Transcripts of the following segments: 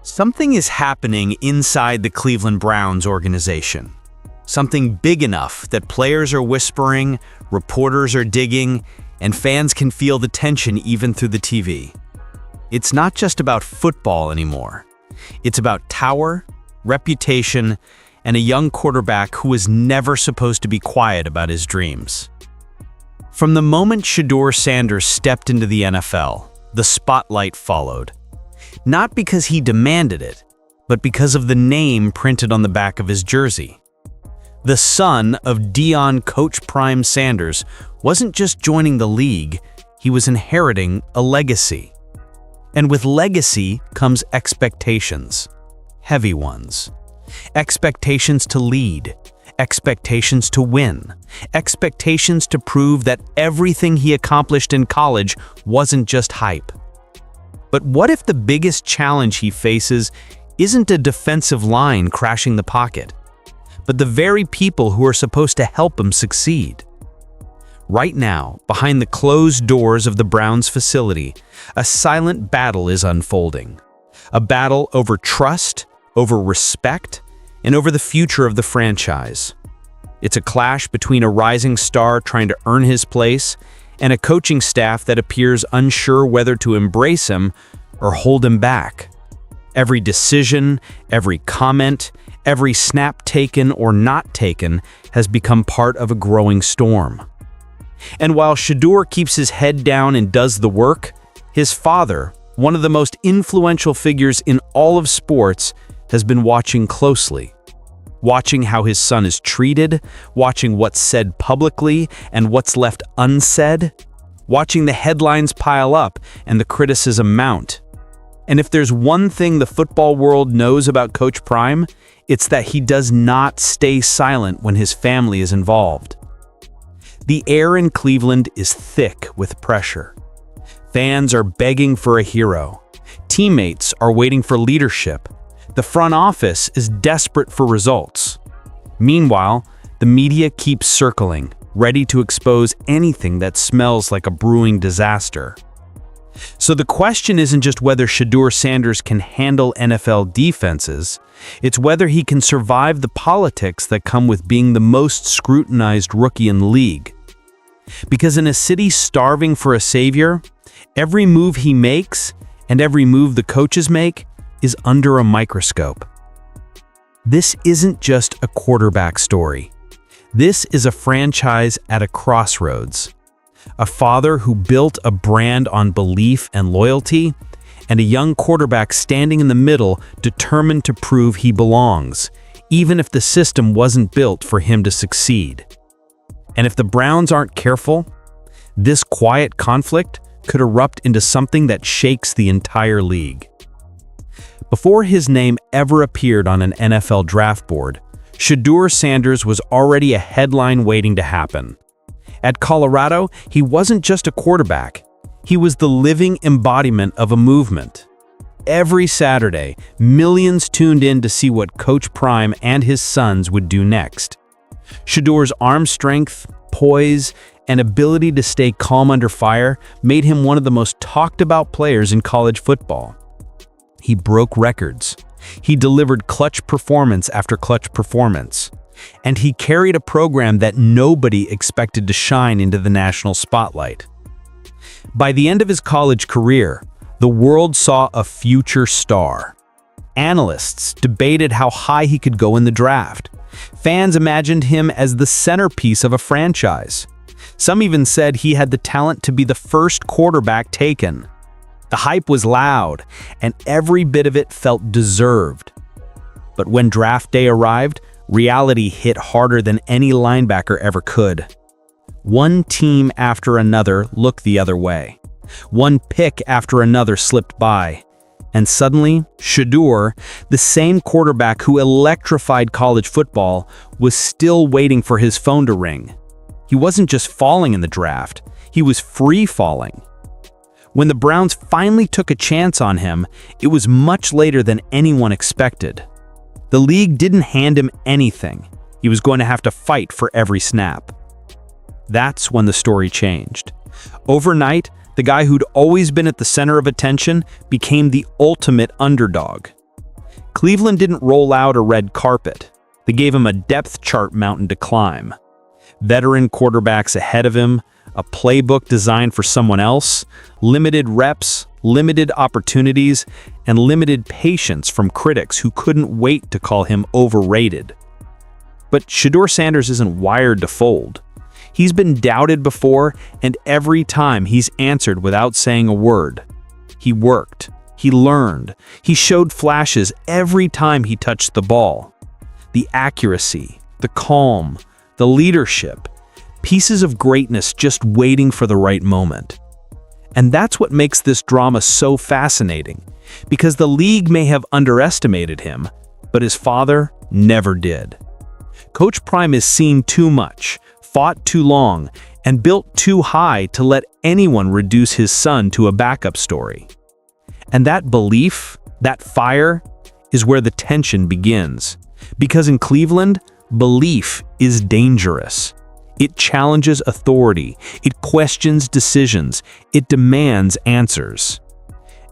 Something is happening inside the Cleveland Browns organization. Something big enough that players are whispering, reporters are digging, and fans can feel the tension even through the TV. It's not just about football anymore. It's about power, reputation, and a young quarterback who was never supposed to be quiet about his dreams. From the moment Shedeur Sanders stepped into the NFL, the spotlight followed. Not because he demanded it, but because of the name printed on the back of his jersey. The son of Deion Coach Prime Sanders wasn't just joining the league, he was inheriting a legacy. And with legacy comes expectations, heavy ones. Expectations to lead, expectations to win, expectations to prove that everything he accomplished in college wasn't just hype. But what if the biggest challenge he faces isn't a defensive line crashing the pocket, but the very people who are supposed to help him succeed? Right now, behind the closed doors of the Browns facility, a silent battle is unfolding. A battle over trust, over respect, and over the future of the franchise. It's a clash between a rising star trying to earn his place and a coaching staff that appears unsure whether to embrace him or hold him back. Every decision, every comment, every snap taken or not taken has become part of a growing storm. And while Shedeur keeps his head down and does the work, his father, one of the most influential figures in all of sports, has been watching closely. Watching how his son is treated, watching what's said publicly and what's left unsaid, watching the headlines pile up and the criticism mount. And if there's one thing the football world knows about Coach Prime, it's that he does not stay silent when his family is involved. The air in Cleveland is thick with pressure. Fans are begging for a hero. Teammates are waiting for leadership. The front office is desperate for results. Meanwhile, the media keeps circling, ready to expose anything that smells like a brewing disaster. So the question isn't just whether Shedeur Sanders can handle NFL defenses, it's whether he can survive the politics that come with being the most scrutinized rookie in the league. Because in a city starving for a savior, every move he makes and every move the coaches make is under a microscope. This isn't just a quarterback story. This is a franchise at a crossroads. A father who built a brand on belief and loyalty, and a young quarterback standing in the middle determined to prove he belongs, even if the system wasn't built for him to succeed. And if the Browns aren't careful, this quiet conflict could erupt into something that shakes the entire league. Before his name ever appeared on an NFL draft board, Shedeur Sanders was already a headline waiting to happen. At Colorado, he wasn't just a quarterback. He was the living embodiment of a movement. Every Saturday, millions tuned in to see what Coach Prime and his sons would do next. Shedeur's arm strength, poise, and ability to stay calm under fire made him one of the most talked about players in college football. He broke records. He delivered clutch performance after clutch performance. And he carried a program that nobody expected to shine into the national spotlight. By the end of his college career, the world saw a future star. Analysts debated how high he could go in the draft. Fans imagined him as the centerpiece of a franchise. Some even said he had the talent to be the first quarterback taken. The hype was loud, and every bit of it felt deserved. But when draft day arrived, reality hit harder than any linebacker ever could. One team after another looked the other way. One pick after another slipped by. And suddenly, Shedeur, the same quarterback who electrified college football, was still waiting for his phone to ring. He wasn't just falling in the draft, he was free falling. When the Browns finally took a chance on him, it was much later than anyone expected. The league didn't hand him anything. He was going to have to fight for every snap. That's when the story changed. Overnight, the guy who'd always been at the center of attention became the ultimate underdog. Cleveland didn't roll out a red carpet. They gave him a depth chart mountain to climb. Veteran quarterbacks ahead of him, a playbook designed for someone else, limited reps, limited opportunities, and limited patience from critics who couldn't wait to call him overrated. But Shedeur Sanders isn't wired to fold. He's been doubted before, and every time he's answered without saying a word. He worked. He learned. He showed flashes every time he touched the ball. The accuracy, the calm, the leadership, pieces of greatness just waiting for the right moment. And that's what makes this drama so fascinating, because the league may have underestimated him, but his father never did. Coach Prime has seen too much, fought too long, and built too high to let anyone reduce his son to a backup story. And that belief, that fire, is where the tension begins. Because in Cleveland, belief is dangerous. It challenges authority, it questions decisions, it demands answers.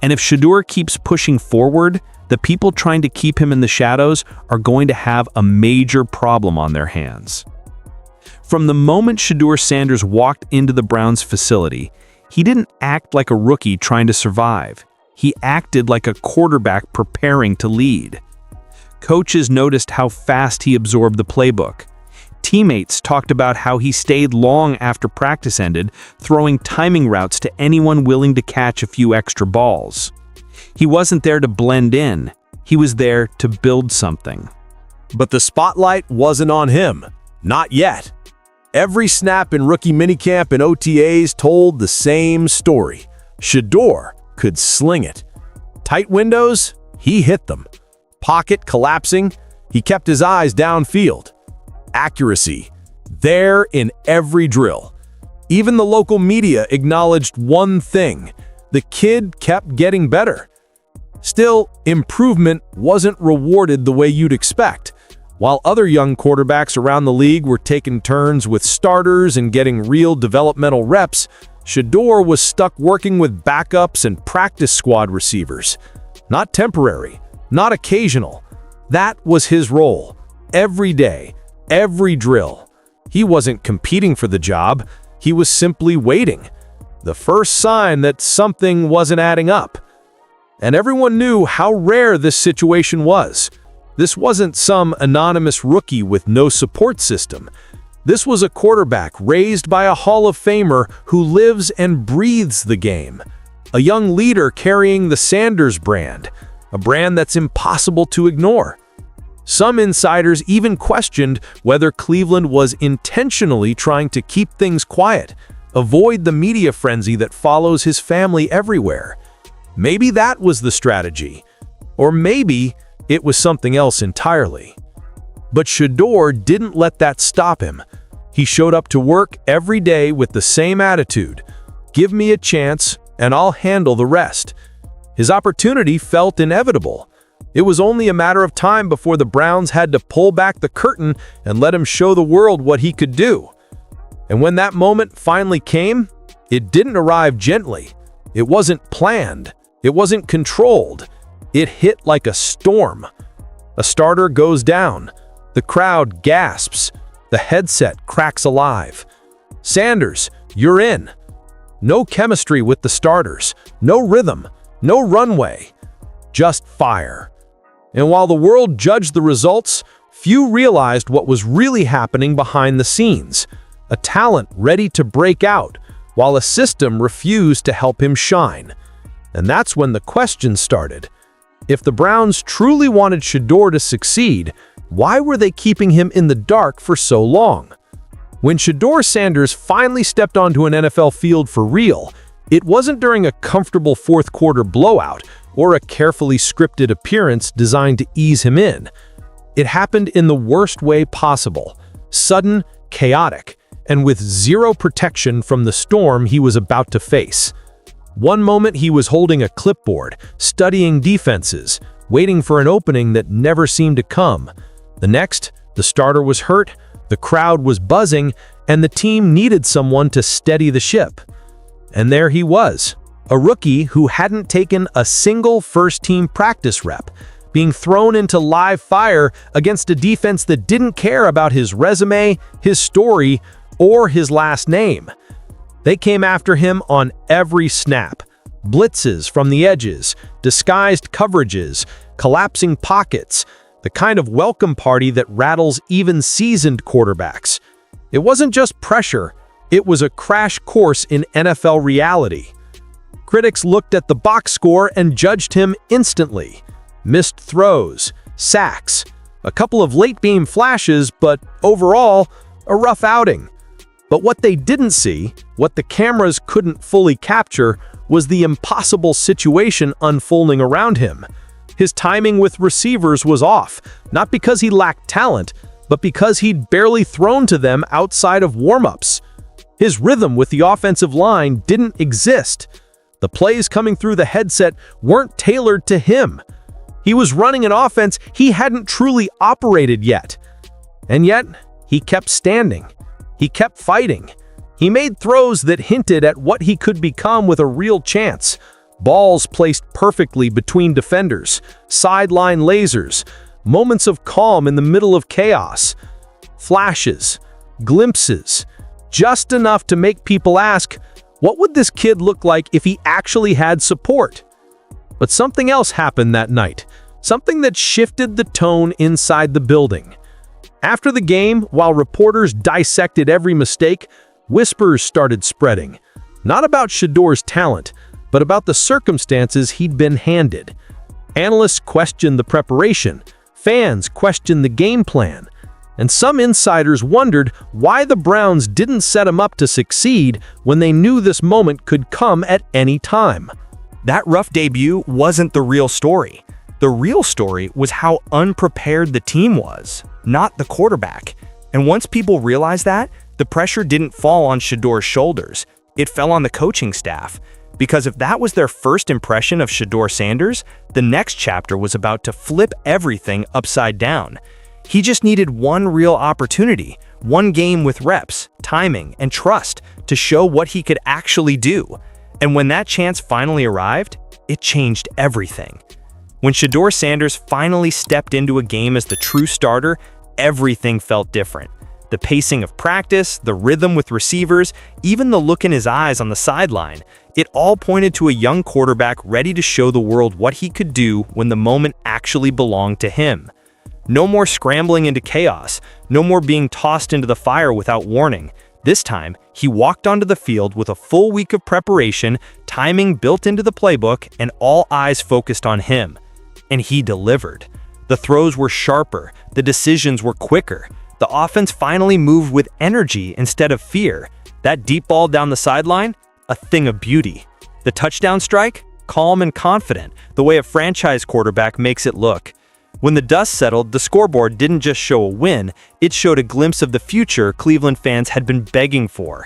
And if Shedeur keeps pushing forward, the people trying to keep him in the shadows are going to have a major problem on their hands. From the moment Shedeur Sanders walked into the Browns facility, he didn't act like a rookie trying to survive. He acted like a quarterback preparing to lead. Coaches noticed how fast he absorbed the playbook. Teammates talked about how he stayed long after practice ended, throwing timing routes to anyone willing to catch a few extra balls. He wasn't there to blend in. He was there to build something. But the spotlight wasn't on him. Not yet. Every snap in rookie minicamp and OTAs told the same story. Shedeur could sling it. Tight windows, he hit them. Pocket collapsing, he kept his eyes downfield. Accuracy, there in every drill. Even the local media acknowledged one thing: the kid kept getting better. Still, improvement wasn't rewarded the way you'd expect. While other young quarterbacks around the league were taking turns with starters and getting real developmental reps, Shedeur was stuck working with backups and practice squad receivers. Not temporary, not occasional. That was his role. Every day, every drill. He wasn't competing for the job. He was simply waiting. The first sign that something wasn't adding up. And everyone knew how rare this situation was. This wasn't some anonymous rookie with no support system. This was a quarterback raised by a Hall of Famer who lives and breathes the game. A young leader carrying the Sanders brand, a brand that's impossible to ignore. Some insiders even questioned whether Cleveland was intentionally trying to keep things quiet, avoid the media frenzy that follows his family everywhere. Maybe that was the strategy, or maybe it was something else entirely. But Shedeur didn't let that stop him. He showed up to work every day with the same attitude: give me a chance and I'll handle the rest. His opportunity felt inevitable. It was only a matter of time before the Browns had to pull back the curtain and let him show the world what he could do. And when that moment finally came, it didn't arrive gently. It wasn't planned. It wasn't controlled. It hit like a storm. A starter goes down. The crowd gasps. The headset cracks alive. Sanders, you're in. No chemistry with the starters. No rhythm. No runway. Just fire. And while the world judged the results, few realized what was really happening behind the scenes. A talent ready to break out, while a system refused to help him shine. And that's when the question started. If the Browns truly wanted Shedeur to succeed, why were they keeping him in the dark for so long? When Shedeur Sanders finally stepped onto an NFL field for real, it wasn't during a comfortable fourth-quarter blowout or a carefully scripted appearance designed to ease him in. It happened in the worst way possible: sudden, chaotic, and with zero protection from the storm he was about to face. One moment he was holding a clipboard, studying defenses, waiting for an opening that never seemed to come. The next, the starter was hurt, the crowd was buzzing, and the team needed someone to steady the ship. And there he was, a rookie who hadn't taken a single first-team practice rep, being thrown into live fire against a defense that didn't care about his resume, his story, or his last name. They came after him on every snap. Blitzes from the edges, disguised coverages, collapsing pockets, the kind of welcome party that rattles even seasoned quarterbacks. It wasn't just pressure, it was a crash course in NFL reality. Critics looked at the box score and judged him instantly. Missed throws, sacks, a couple of late-game flashes, but overall, a rough outing. But what they didn't see, what the cameras couldn't fully capture, was the impossible situation unfolding around him. His timing with receivers was off, not because he lacked talent, but because he'd barely thrown to them outside of warm-ups. His rhythm with the offensive line didn't exist. The plays coming through the headset weren't tailored to him. He was running an offense he hadn't truly operated yet. And yet, he kept standing. He kept fighting. He made throws that hinted at what he could become with a real chance. Balls placed perfectly between defenders, sideline lasers, moments of calm in the middle of chaos. Flashes, glimpses, just enough to make people ask, what would this kid look like if he actually had support? But something else happened that night, something that shifted the tone inside the building. After the game, while reporters dissected every mistake, whispers started spreading. Not about Shedeur's talent, but about the circumstances he'd been handed. Analysts questioned the preparation, fans questioned the game plan, and some insiders wondered why the Browns didn't set him up to succeed when they knew this moment could come at any time. That rough debut wasn't the real story. The real story was how unprepared the team was, not the quarterback. And once people realized that, the pressure didn't fall on Shedeur's shoulders. It fell on the coaching staff. Because if that was their first impression of Shedeur Sanders, the next chapter was about to flip everything upside down. He just needed one real opportunity, one game with reps, timing, and trust to show what he could actually do. And when that chance finally arrived, it changed everything. When Shedeur Sanders finally stepped into a game as the true starter, everything felt different. The pacing of practice, the rhythm with receivers, even the look in his eyes on the sideline, it all pointed to a young quarterback ready to show the world what he could do when the moment actually belonged to him. No more scrambling into chaos, no more being tossed into the fire without warning. This time, he walked onto the field with a full week of preparation, timing built into the playbook, and all eyes focused on him. And he delivered. The throws were sharper, the decisions were quicker. The offense finally moved with energy instead of fear. That deep ball down the sideline, a thing of beauty. The touchdown strike, calm and confident, the way a franchise quarterback makes it look. When the dust settled, the scoreboard didn't just show a win, it showed a glimpse of the future Cleveland fans had been begging for.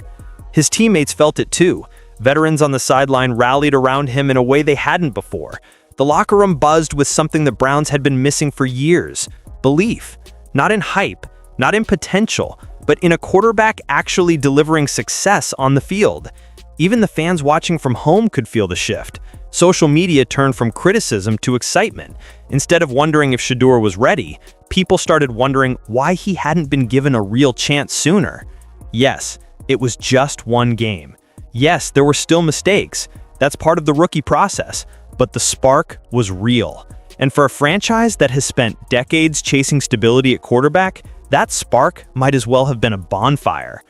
His teammates felt it too. Veterans on the sideline rallied around him in a way they hadn't before. The locker room buzzed with something the Browns had been missing for years: belief. Not in hype, not in potential, but in a quarterback actually delivering success on the field. Even the fans watching from home could feel the shift. Social media turned from criticism to excitement. Instead of wondering if Shedeur was ready, people started wondering why he hadn't been given a real chance sooner. Yes, it was just one game. Yes, there were still mistakes. That's part of the rookie process. But the spark was real. And for a franchise that has spent decades chasing stability at quarterback, that spark might as well have been a bonfire.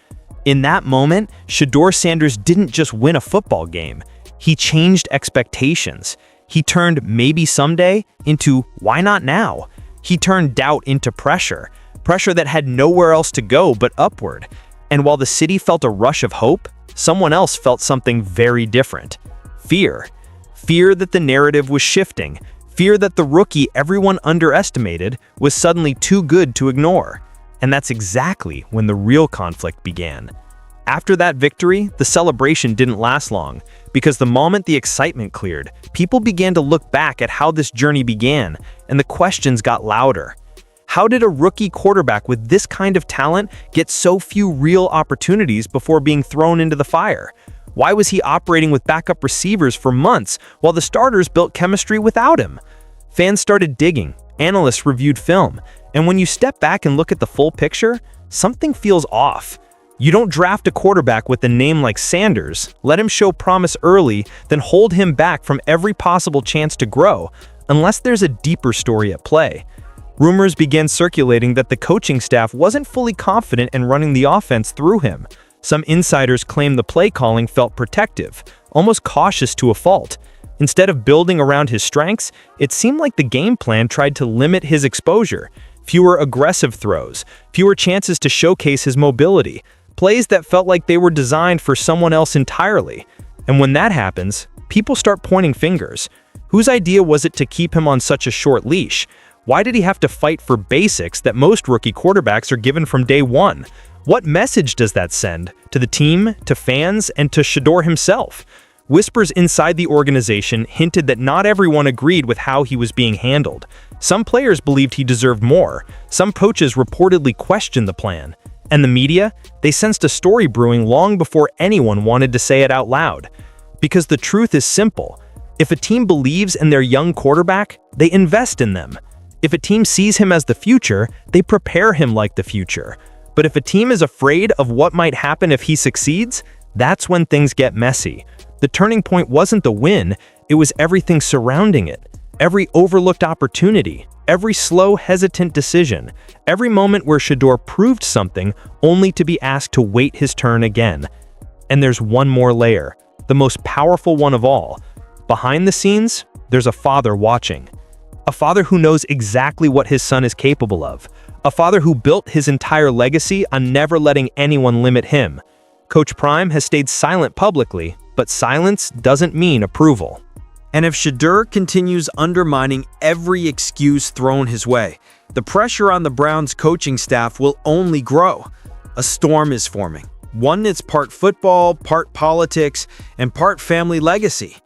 In that moment, Shedeur Sanders didn't just win a football game. He changed expectations. He turned maybe someday into why not now? He turned doubt into pressure that had nowhere else to go but upward. And while the city felt a rush of hope, someone else felt something very different. Fear. Fear that the narrative was shifting. Fear that the rookie everyone underestimated was suddenly too good to ignore. And that's exactly when the real conflict began. After that victory, the celebration didn't last long, because the moment the excitement cleared, people began to look back at how this journey began, and the questions got louder. How did a rookie quarterback with this kind of talent get so few real opportunities before being thrown into the fire? Why was he operating with backup receivers for months while the starters built chemistry without him? Fans started digging, analysts reviewed film, and when you step back and look at the full picture, something feels off. You don't draft a quarterback with a name like Sanders, let him show promise early, then hold him back from every possible chance to grow, unless there's a deeper story at play. Rumors began circulating that the coaching staff wasn't fully confident in running the offense through him. Some insiders claimed the play calling felt protective, almost cautious to a fault. Instead of building around his strengths, it seemed like the game plan tried to limit his exposure. Fewer aggressive throws, fewer chances to showcase his mobility, plays that felt like they were designed for someone else entirely. And when that happens, people start pointing fingers. Whose idea was it to keep him on such a short leash? Why did he have to fight for basics that most rookie quarterbacks are given from day one? What message does that send to the team, to fans, and to Shedeur himself? Whispers inside the organization hinted that not everyone agreed with how he was being handled. Some players believed he deserved more. Some coaches reportedly questioned the plan. And the media? They sensed a story brewing long before anyone wanted to say it out loud. Because the truth is simple. If a team believes in their young quarterback, they invest in them. If a team sees him as the future, they prepare him like the future. But if a team is afraid of what might happen if he succeeds, that's when things get messy. The turning point wasn't the win, it was everything surrounding it. Every overlooked opportunity, every slow, hesitant decision, every moment where Shedeur proved something only to be asked to wait his turn again. And there's one more layer, the most powerful one of all. Behind the scenes, there's a father watching. A father who knows exactly what his son is capable of. A father who built his entire legacy on never letting anyone limit him. Coach Prime has stayed silent publicly, but silence doesn't mean approval. And if Shedeur continues undermining every excuse thrown his way, the pressure on the Browns coaching staff will only grow. A storm is forming. One that's part football, part politics, and part family legacy.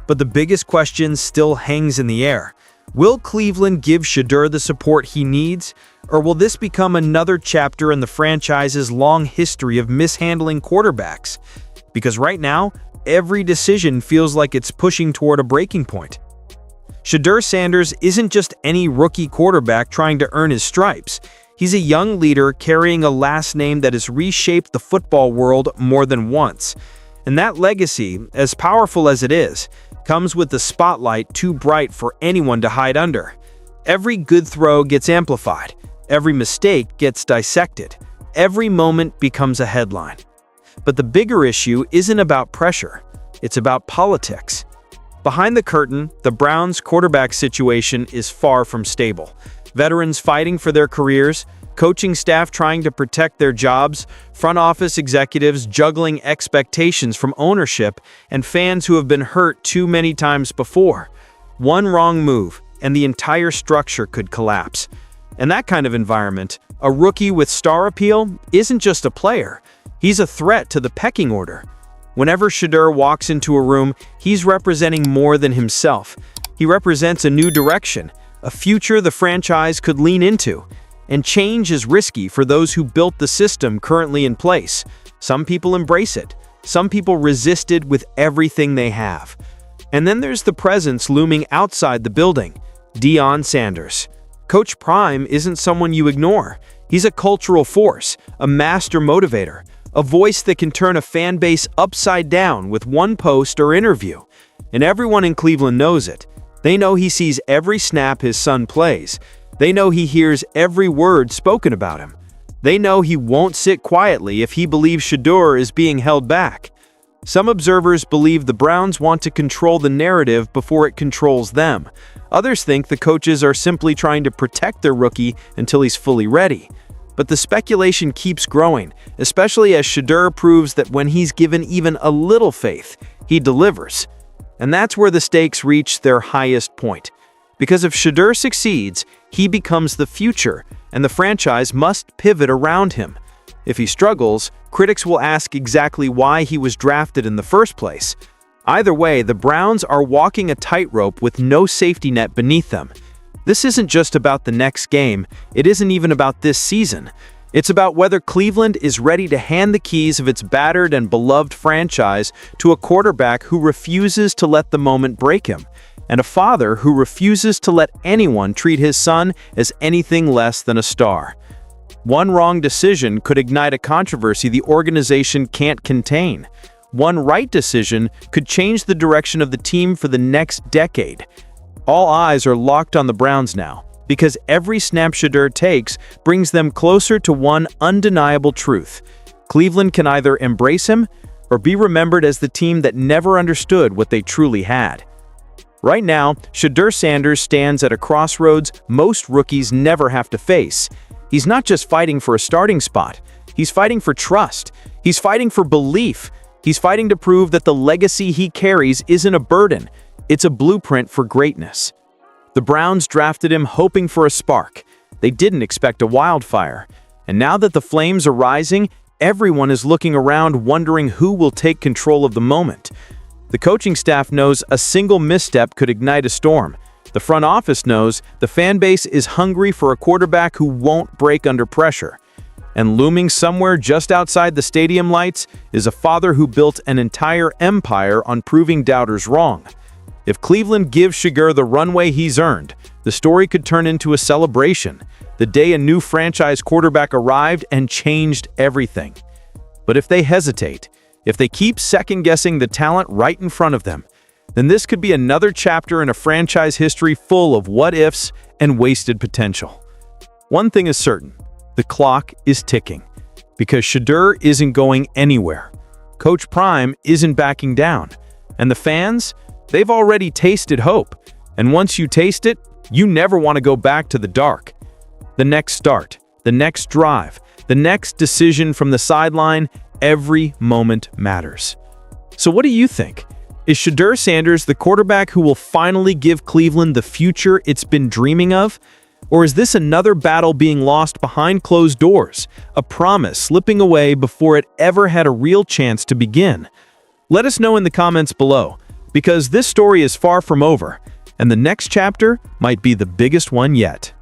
But the biggest question still hangs in the air. Will Cleveland give Shedeur the support he needs, or will this become another chapter in the franchise's long history of mishandling quarterbacks? Because right now, every decision feels like it's pushing toward a breaking point. Shedeur Sanders isn't just any rookie quarterback trying to earn his stripes. He's a young leader carrying a last name that has reshaped the football world more than once. And that legacy, as powerful as it is, comes with the spotlight too bright for anyone to hide under. Every good throw gets amplified. Every mistake gets dissected. Every moment becomes a headline. But the bigger issue isn't about pressure. It's about politics. Behind the curtain, the Browns' quarterback situation is far from stable. Veterans fighting for their careers, coaching staff trying to protect their jobs, front office executives juggling expectations from ownership, and fans who have been hurt too many times before. One wrong move, and the entire structure could collapse. In that kind of environment, a rookie with star appeal isn't just a player. He's a threat to the pecking order. Whenever Shedeur walks into a room, he's representing more than himself. He represents a new direction, a future the franchise could lean into. And change is risky for those who built the system currently in place. Some people embrace it. Some people resist it with everything they have. And then there's the presence looming outside the building, Deion Sanders. Coach Prime isn't someone you ignore. He's a cultural force, a master motivator, a voice that can turn a fan base upside down with one post or interview. And everyone in Cleveland knows it. They know he sees every snap his son plays. They know he hears every word spoken about him. They know he won't sit quietly if he believes Shedeur is being held back. Some observers believe the Browns want to control the narrative before it controls them. Others think the coaches are simply trying to protect their rookie until he's fully ready. But the speculation keeps growing, especially as Shedeur proves that when he's given even a little faith, he delivers. And that's where the stakes reach their highest point. Because if Shedeur succeeds, he becomes the future, and the franchise must pivot around him. If he struggles, critics will ask exactly why he was drafted in the first place. Either way, the Browns are walking a tightrope with no safety net beneath them. This isn't just about the next game, it isn't even about this season. It's about whether Cleveland is ready to hand the keys of its battered and beloved franchise to a quarterback who refuses to let the moment break him. and a father who refuses to let anyone treat his son as anything less than a star. One wrong decision could ignite a controversy the organization can't contain. One right decision could change the direction of the team for the next decade. All eyes are locked on the Browns now, because every snap Shedeur takes brings them closer to one undeniable truth. Cleveland can either embrace him or be remembered as the team that never understood what they truly had. Right now, Shedeur Sanders stands at a crossroads most rookies never have to face. He's not just fighting for a starting spot. He's fighting for trust. He's fighting for belief. He's fighting to prove that the legacy he carries isn't a burden. It's a blueprint for greatness. The Browns drafted him hoping for a spark. They didn't expect a wildfire. And now that the flames are rising, everyone is looking around wondering who will take control of the moment. The coaching staff knows a single misstep could ignite a storm. The front office knows the fan base is hungry for a quarterback who won't break under pressure. And looming somewhere just outside the stadium lights is a father who built an entire empire on proving doubters wrong. If Cleveland gives Shedeur the runway he's earned, the story could turn into a celebration, the day a new franchise quarterback arrived and changed everything. But if they hesitate, if they keep second-guessing the talent right in front of them, then this could be another chapter in a franchise history full of what-ifs and wasted potential. One thing is certain, the clock is ticking, because Shedeur isn't going anywhere. Coach Prime isn't backing down, and the fans, they've already tasted hope, and once you taste it, you never want to go back to the dark. The next start, the next drive, the next decision from the sideline, every moment matters. So what do you think? Is Shedeur Sanders the quarterback who will finally give Cleveland the future it's been dreaming of? Or is this another battle being lost behind closed doors, a promise slipping away before it ever had a real chance to begin? Let us know in the comments below, because this story is far from over, and the next chapter might be the biggest one yet.